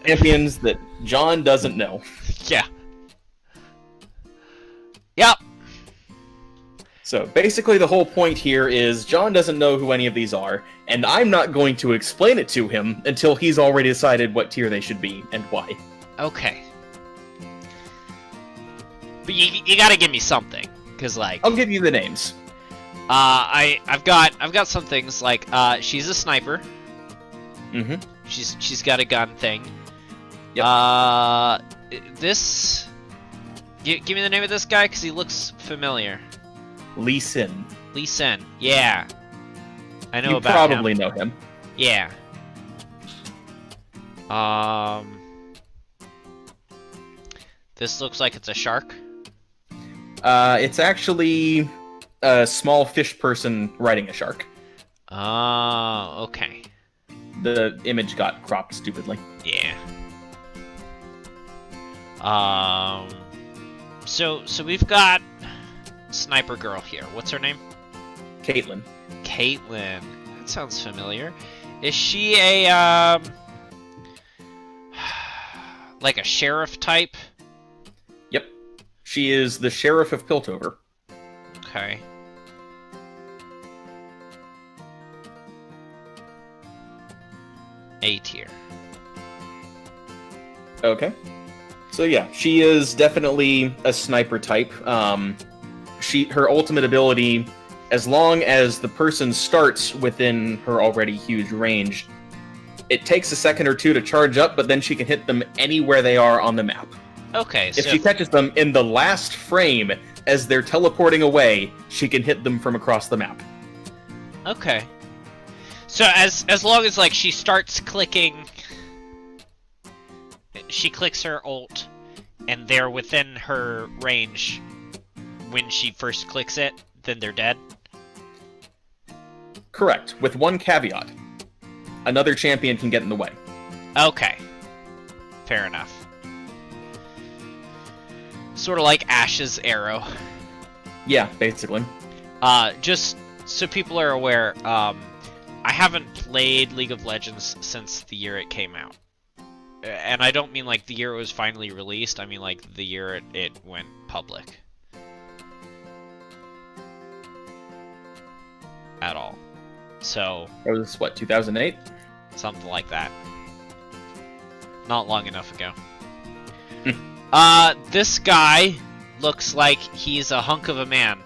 champions that John doesn't know. Yeah. Yep. So basically the whole point here is John doesn't know who any of these are, and I'm not going to explain it to him until he's already decided what tier they should be and why. Okay. But you gotta give me something, cause like I'll give you the names. I've got some things like she's a sniper. Mm-hmm. She's got a gun thing. Yep. This. Give me the name of this guy, cause he looks familiar. Lee Sin. Lee Sin. Yeah. I know You about probably him. know him. Yeah. This looks like it's a shark. It's actually a small fish person riding a shark. Oh, okay. The image got cropped stupidly. Yeah. So we've got Sniper Girl here. What's her name? Caitlyn. Caitlyn. That sounds familiar. Is she a like a sheriff type? Yep. She is the sheriff of Piltover. Okay. A tier. Okay. So yeah, she is definitely a sniper type. Her ultimate ability, as long as the person starts within her already huge range, it takes a second or two to charge up, but then she can hit them anywhere they are on the map. Okay, If she catches them in the last frame as they're teleporting away, she can hit them from across the map. Okay. So as long as like she starts clicking, she clicks her ult, and they're within her range when she first clicks it, then they're dead? Correct, with one caveat. Another champion can get in the way. Okay. Fair enough. Sort of like Ash's arrow. Yeah, basically. Just so people are aware, I haven't played League of Legends since the year it came out. And I don't mean like the year it was finally released, I mean like the year it went public. At all. So... That was, what, 2008? Something like that. Not long enough ago. This guy looks like he's a hunk of a man.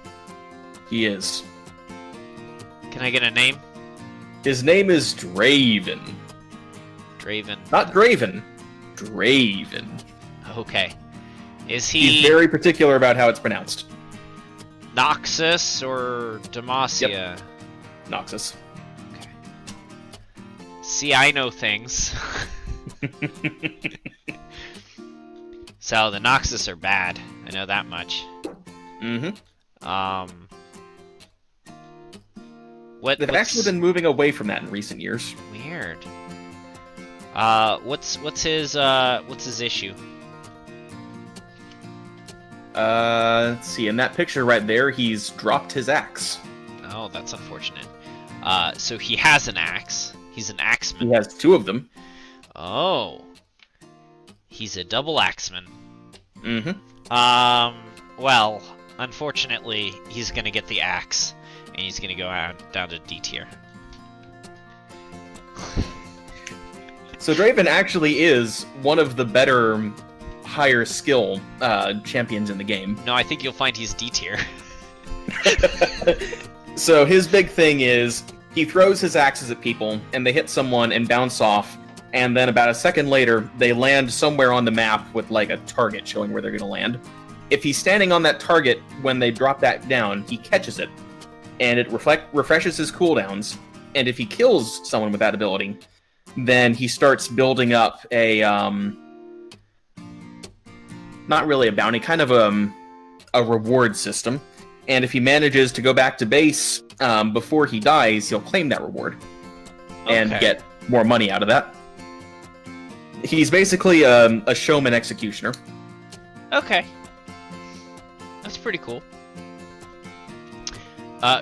He is. Can I get a name? His name is Draven. Draven. Not Draven. Draven. Okay. Is He's he very particular about how it's pronounced. Noxus or Demacia? Yep. Noxus. Okay. See, I know things. So the Noxus are bad. I know that much. Mm-hmm. They've actually been moving away from that in recent years. Weird. What's his issue? Let's see. In that picture right there, he's dropped his axe. Oh, that's unfortunate. So he has an axe. He's an axeman. He has two of them. Oh. He's a double axeman. Mm-hmm. Well, unfortunately, he's gonna get the axe, and he's gonna go down to D tier. So Draven actually is one of the better, higher skill champions in the game. No, I think you'll find he's D tier. So his big thing is, he throws his axes at people, and they hit someone and bounce off, and then about a second later, they land somewhere on the map with like a target showing where they're going to land. If he's standing on that target when they drop that down, he catches it, and it refreshes his cooldowns, and if he kills someone with that ability, then he starts building up a, not really a bounty, kind of a reward system. And if he manages to go back to base before he dies, he'll claim that reward and get more money out of that. He's basically a showman executioner. Okay. That's pretty cool.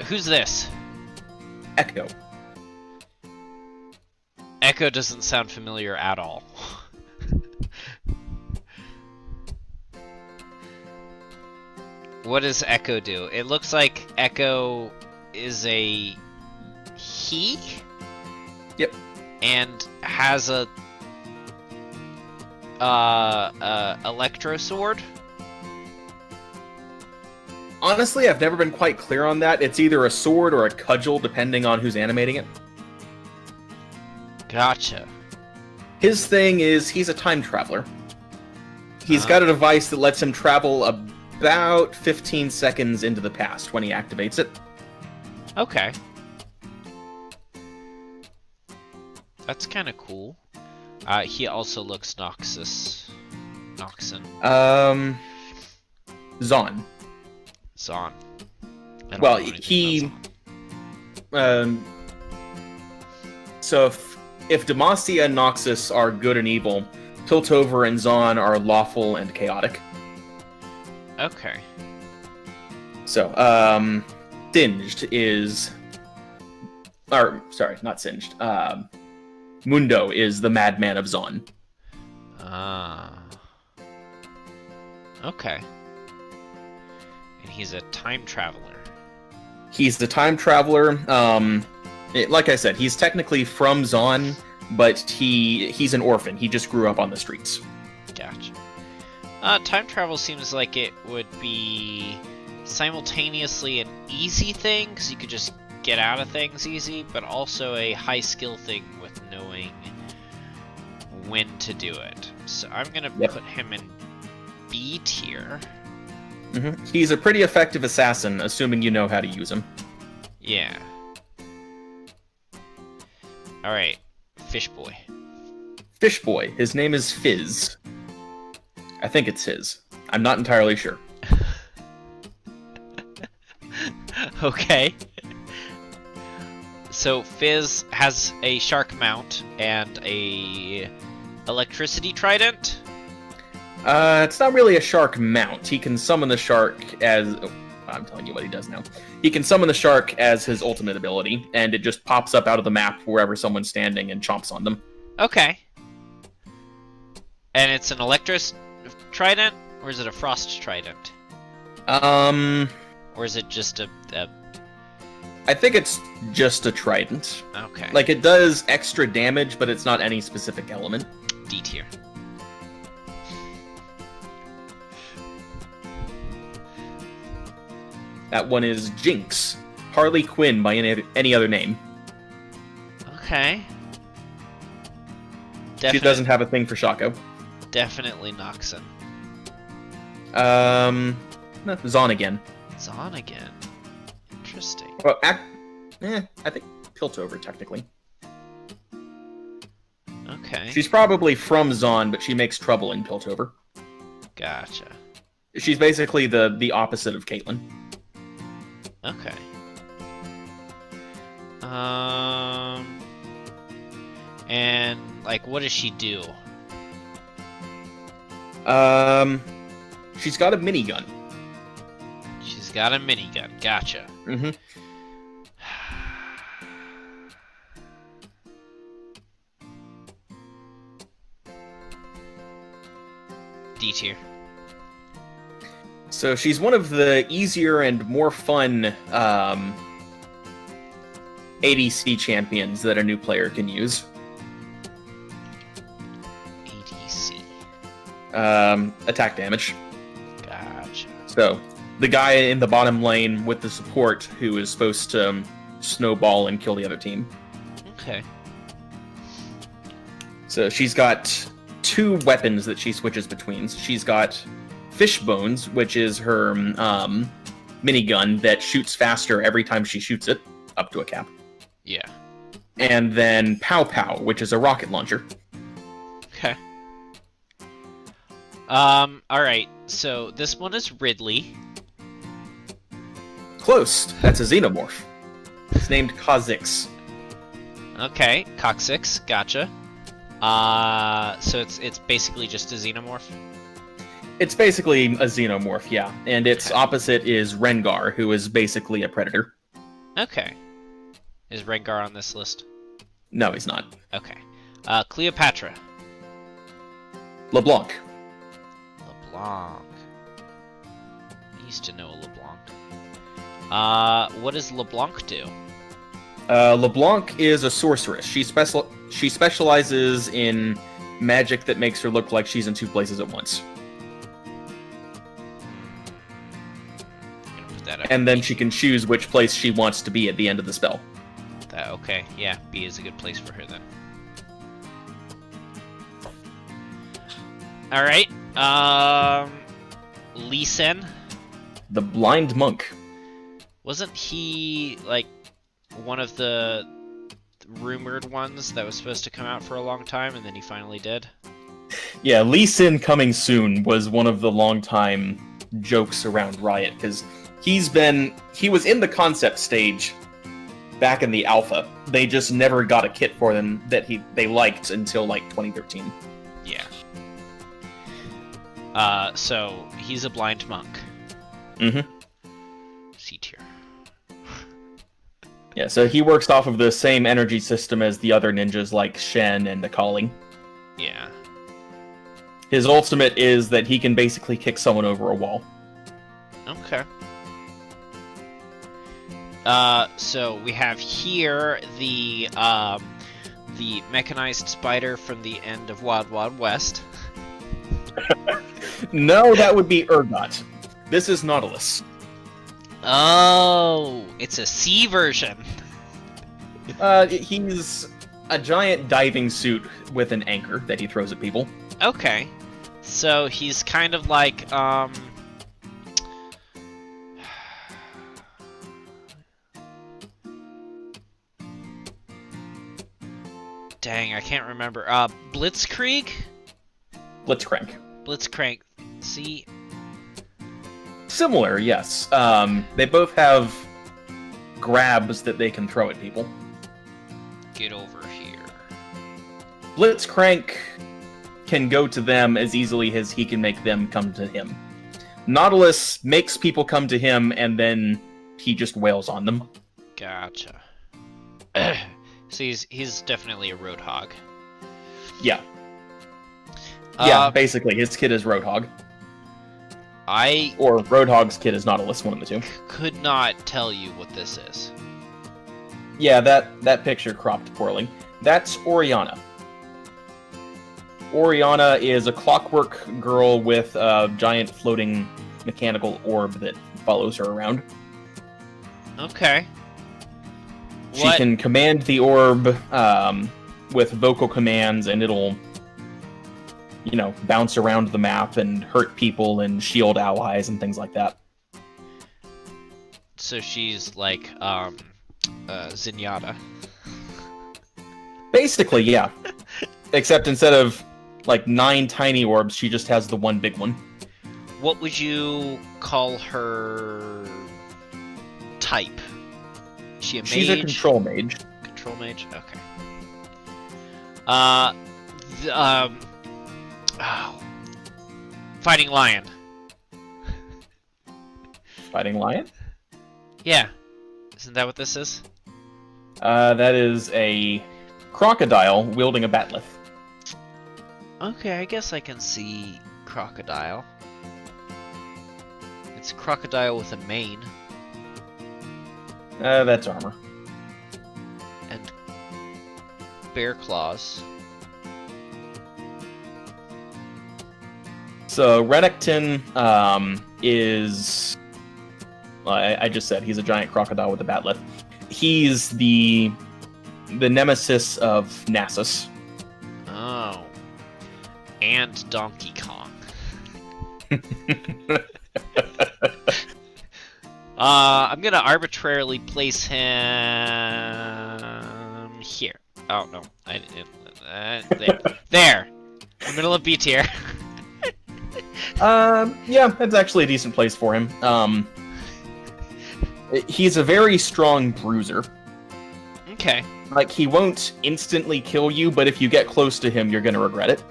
Who's this? Echo. Echo doesn't sound familiar at all. What does Echo do? It looks like Echo is a he? Yep. And has a electro sword? Honestly, I've never been quite clear on that. It's either a sword or a cudgel, depending on who's animating it. Gotcha. His thing is he's a time traveler. He's got a device that lets him travel about 15 seconds into the past when he activates it. Okay. That's kind of cool. He also looks Noxon. Zon. Zon. Well, he... so if Demacia and Noxus are good and evil, Piltover and Zon are lawful and chaotic. Okay. So, Singed is... Or, sorry, not Singed. Mundo is the madman of Zon. Ah. Okay. And he's a time traveler. He's the time traveler. Like I said, he's technically from Zon, but he's an orphan. He just grew up on the streets. Gotcha. Time travel seems like it would be simultaneously an easy thing, because you could just get out of things easy, but also a high skill thing with knowing when to do it. So I'm gonna put him in B tier. Mm-hmm. He's a pretty effective assassin, assuming you know how to use him. Yeah. Alright, Fish Boy. Fish Boy. His name is Fizz. I think it's his. I'm not entirely sure. Okay. So Fizz has a shark mount and a electricity trident. It's not really a shark mount. He can summon the shark as... Oh, I'm telling you what he does now. He can summon the shark as his ultimate ability, and it just pops up out of the map wherever someone's standing and chomps on them. Okay. And it's an electric trident, or is it a frost trident? Or is it just a... I think it's just a trident. Okay. Like, it does extra damage, but it's not any specific element. D tier. That one is Jinx. Harley Quinn by any other name. Okay. She doesn't have a thing for Shaco. Definitely Noxon. No, Zon again. Zon again. Interesting. Well, I think Piltover, technically. Okay. She's probably from Zon, but she makes trouble in Piltover. Gotcha. She's basically the opposite of Caitlyn. Okay. And, like, what does she do? She's got a minigun. She's got a minigun. Gotcha. Mm-hmm. D tier. So she's one of the easier and more fun ADC champions that a new player can use. ADC. Attack damage. Gotcha. So, the guy in the bottom lane with the support who is supposed to snowball and kill the other team. Okay. So she's got two weapons that she switches between. She's got Fish Bones, which is her minigun that shoots faster every time she shoots it, up to a cap. Yeah. And then Pow Pow, which is a rocket launcher. Okay. Alright, so this one is Ridley. Close. That's a xenomorph. It's named Kha'Zix. Okay, Coccyx, gotcha. So it's basically just a xenomorph? It's basically a xenomorph, yeah. And its opposite is Rengar, who is basically a predator. Okay. Is Rengar on this list? No, he's not. Okay. Cleopatra. LeBlanc. LeBlanc. used to know a LeBlanc. What does LeBlanc do? LeBlanc is a sorceress. She specializes in magic that makes her look like she's in two places at once. I'm gonna put that up. And then she can choose which place she wants to be at the end of the spell. Okay, yeah, B is a good place for her then. Alright, Lee Sin? The Blind Monk. Wasn't he, like, one of the rumored ones that was supposed to come out for a long time, and then he finally did? Yeah, Lee Sin coming soon was one of the long-time jokes around Riot, because he was in the concept stage back in the alpha. They just never got a kit for them that they liked until, like, 2013. Yeah. So, he's a blind monk. Mm-hmm. C tier. Yeah, so he works off of the same energy system as the other ninjas like Shen and Akali. Yeah. His ultimate is that he can basically kick someone over a wall. Okay. So we have here the mechanized spider from the end of Wild Wild West. No, that would be Urgot. This is Nautilus. Oh, it's a C version. He's a giant diving suit with an anchor that he throws at people. Okay. So he's kind of like, dang, I can't remember. Blitzkrieg? Blitzcrank. Blitzcrank. See? Similar, yes. They both have grabs that they can throw at people. Get over here. Blitzcrank can go to them as easily as he can make them come to him. Nautilus makes people come to him, and then he just wails on them. Gotcha. So he's definitely a Roadhog. Yeah. Yeah, basically, his kid is Roadhog. Or Roadhog's kid is Nautilus, one of the two. Could not tell you what this is. Yeah, that picture cropped poorly. That's Oriana. Oriana is a clockwork girl with a giant floating mechanical orb that follows her around. Okay. She can command the orb with vocal commands, and it'll, bounce around the map and hurt people and shield allies and things like that. So she's like, Zenyatta. Basically, yeah. Except instead of, 9 tiny orbs, she just has the one big one. What would you call her type? Is she a mage? She's a control mage. Control mage? Okay. Fighting Lion. Fighting Lion? Yeah. Isn't that what this is? That is a crocodile wielding a batleth. Okay, I guess I can see crocodile. It's crocodile with a mane. That's armor. And bear claws. So Renekton is... I just said he's a giant crocodile with a batleth. He's the nemesis of Nasus. Oh. And Donkey Kong. I'm gonna arbitrarily place him here. Oh no, I didn't. There. There. In the middle of B tier. Yeah, that's actually a decent place for him. He's a very strong bruiser. Okay. He won't instantly kill you, but if you get close to him, you're gonna regret it.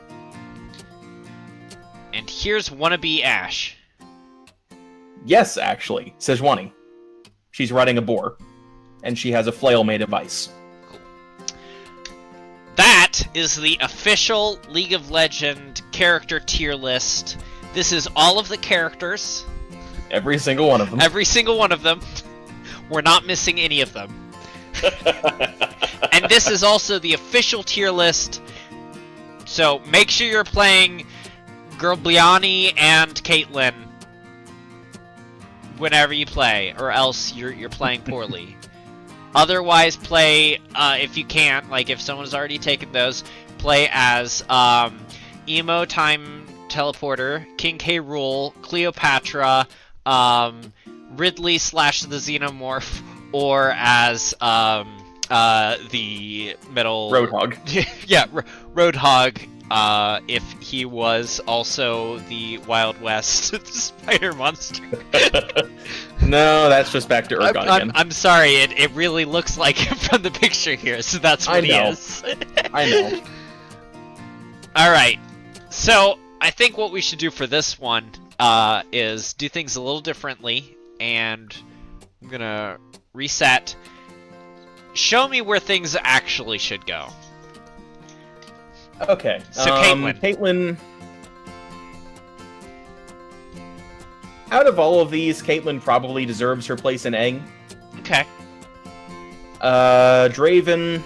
And here's wannabe Ash. Yes, actually, Sejuani. She's riding a boar, and she has a flail made of ice. Cool. That is the official League of Legends character tier list. This is all of the characters. Every single one of them. Every single one of them. We're not missing any of them. And this is also the official tier list. So make sure you're playing Gerbliani and Caitlyn whenever you play, or else you're playing poorly. Otherwise, play, if you can't, like if someone's already taken those, play as Emo Time Teleporter, King K. Rool, Cleopatra, Ridley / the Xenomorph, or as the middle Roadhog. Yeah, Roadhog. If he was also the Wild West spider monster. No, that's just back to Urgon again. I'm sorry, it really looks like him from the picture here, so that's what he is. I know. Alright, so I think what we should do for this one is do things a little differently, and I'm gonna reset. Show me where things actually should go. Okay. So Caitlyn. Caitlyn. Out of all of these, Caitlyn probably deserves her place in Aang. Okay. Draven,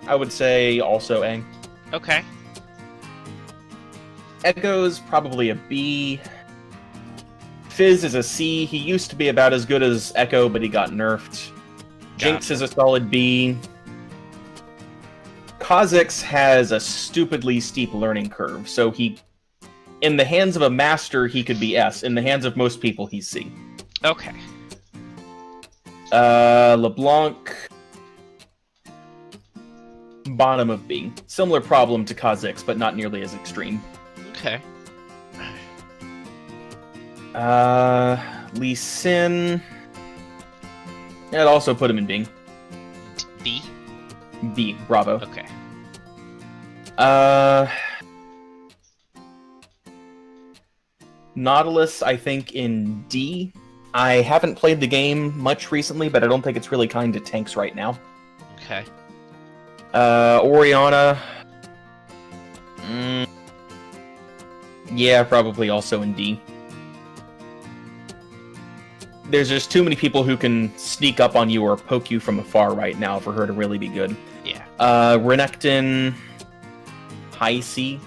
I would say also Aang. Okay. Echo's probably a B. Fizz is a C. He used to be about as good as Echo, but he got nerfed. Jinx is a solid B. Kha'Zix has a stupidly steep learning curve, so he, in the hands of a master, he could be S. In the hands of most people, he's C. Okay. LeBlanc, bottom of B. Similar problem to Kha'Zix, but not nearly as extreme. Okay. Lee Sin, I'd also put him in B. B? B, bravo. Okay. Nautilus, I think, in D. I haven't played the game much recently, but I don't think it's really kind to tanks right now. Okay. Oriana. Yeah, probably also in D. There's just too many people who can sneak up on you or poke you from afar right now for her to really be good. Yeah. Renekton, high C.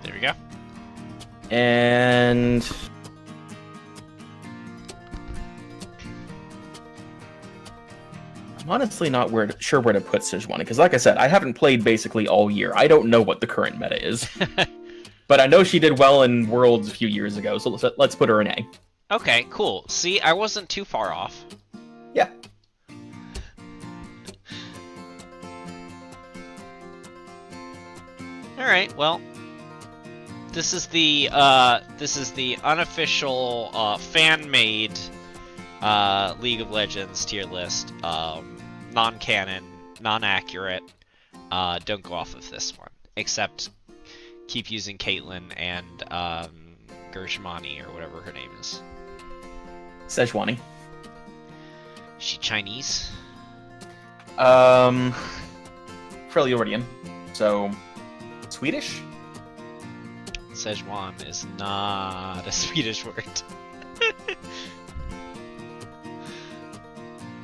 There we go. And I'm honestly not sure where to put Sejuani, because like I said, I haven't played basically all year. I don't know what the current meta is. But I know she did well in Worlds a few years ago, so let's put her in A. Okay, cool. See, I wasn't too far off. Yeah. Alright, well, this is the unofficial fan-made League of Legends tier list. Non-canon, non-accurate. Don't go off of this one, except keep using Caitlyn and Gershmani or whatever her name is. Sejuani. Is she Chinese? Freljordian. So, Swedish? Szechuan is not a Swedish word.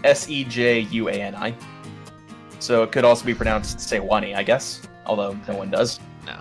Sejuani. So it could also be pronounced Sewani, I guess. Although no one does. No.